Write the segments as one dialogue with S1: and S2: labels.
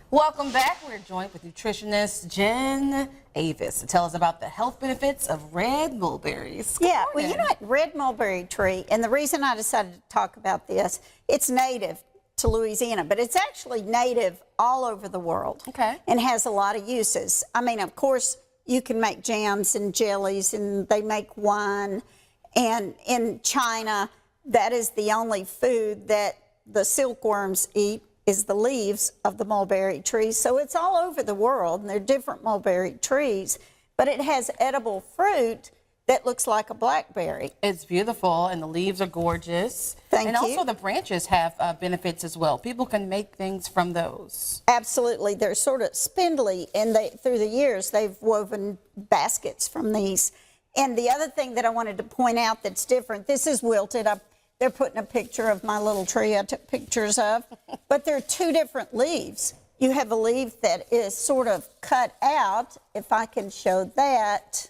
S1: Welcome back. We're joined with nutritionist Jen Avis to tell us about the health benefits of red mulberries.
S2: Yeah, well, you know what, red mulberry tree, and the reason I decided to talk about this, it's native to Louisiana, but it's actually native all over the world.
S1: Okay.
S2: And has a lot of uses. I mean, of course, you can make jams and jellies, and they make wine. And in China, that is the only food that the silkworms eat, is the leaves of the mulberry tree. So it's all over the world, and they're different mulberry trees, but it has edible fruit that looks like a blackberry.
S1: It's beautiful, and the leaves are gorgeous.
S2: Thank you.
S1: And also the branches have benefits as well. People can make things from those.
S2: Absolutely. They're sort of spindly, and through the years, they've woven baskets from these. And the other thing that I wanted to point out that's different, this is wilted. They're putting a picture of my little tree I took pictures of, but there are two different leaves. You have a leaf that is sort of cut out, if I can show that.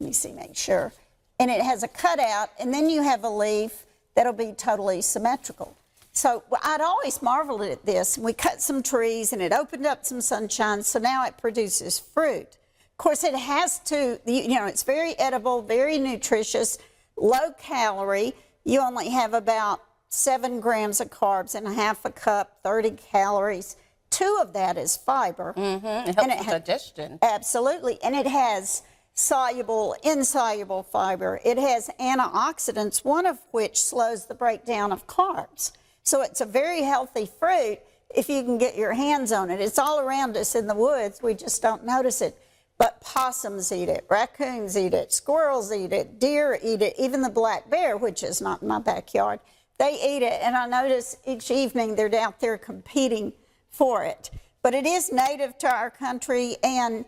S2: Let me see, make sure. And it has a cutout, and then you have a leaf that'll be totally symmetrical. So I'd always marveled at this. We cut some trees, and it opened up some sunshine, so now it produces fruit. Of course, it has to, it's very edible, very nutritious, low calorie. You only have about 7 grams of carbs in a half a cup, 30 calories. 2 of that is fiber.
S1: It helps with digestion.
S2: Absolutely. And it has soluble, insoluble fiber. It has antioxidants, one of which slows the breakdown of carbs. So it's a very healthy fruit if you can get your hands on it. It's all around us in the woods. We just don't notice it. But possums eat it, raccoons eat it, squirrels eat it, deer eat it, even the black bear, which is not in my backyard, they eat it. And I notice each evening they're out there competing for it. But it is native to our country, and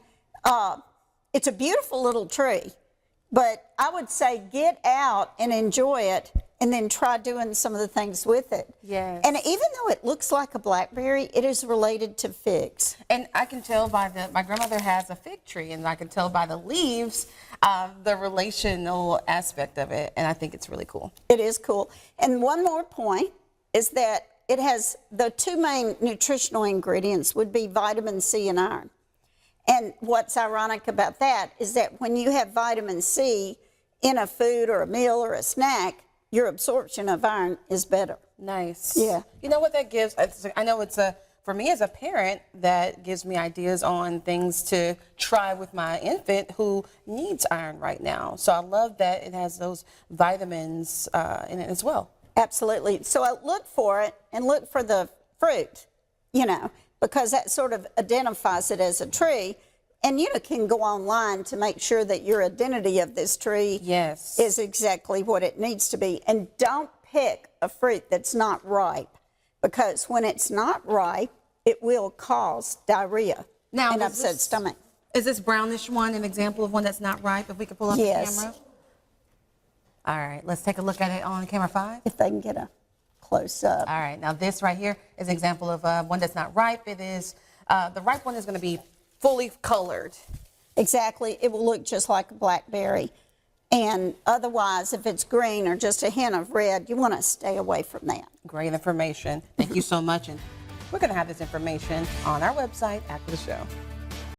S2: it's a beautiful little tree. But I would say get out and enjoy it, and then try doing some of the things with it.
S1: Yes.
S2: And even though it looks like a blackberry, it is related to figs.
S1: And I can tell by my grandmother has a fig tree, and I can tell by the leaves the relational aspect of it, and I think it's really cool.
S2: It is cool. And one more point is that it has the 2 main nutritional ingredients would be vitamin C and iron. And what's ironic about that is that when you have vitamin C in a food or a meal or a snack, your absorption of iron is better.
S1: Nice.
S2: Yeah.
S1: You know what that gives? I know for me as a parent, that gives me ideas on things to try with my infant who needs iron right now. So I love that it has those vitamins in it as well.
S2: Absolutely. So I look for it and look for the fruit, because that sort of identifies it as a tree. And you can go online to make sure that your identity of this tree is exactly what it needs to be. And don't pick a fruit that's not ripe, because when it's not ripe, it will cause diarrhea and upset stomach.
S1: Is this brownish one an example of one that's not ripe? If we could pull up the camera. All right, let's take a look at it on camera 5.
S2: If they can get a close up.
S1: All right, now this right here is an example of one that's not ripe. It is, the ripe one is going to be fully colored.
S2: Exactly. It will look just like a blackberry. And otherwise, if it's green or just a hint of red, you want to stay away from that.
S1: Great information. Thank you so much. And we're going to have this information on our website after the show.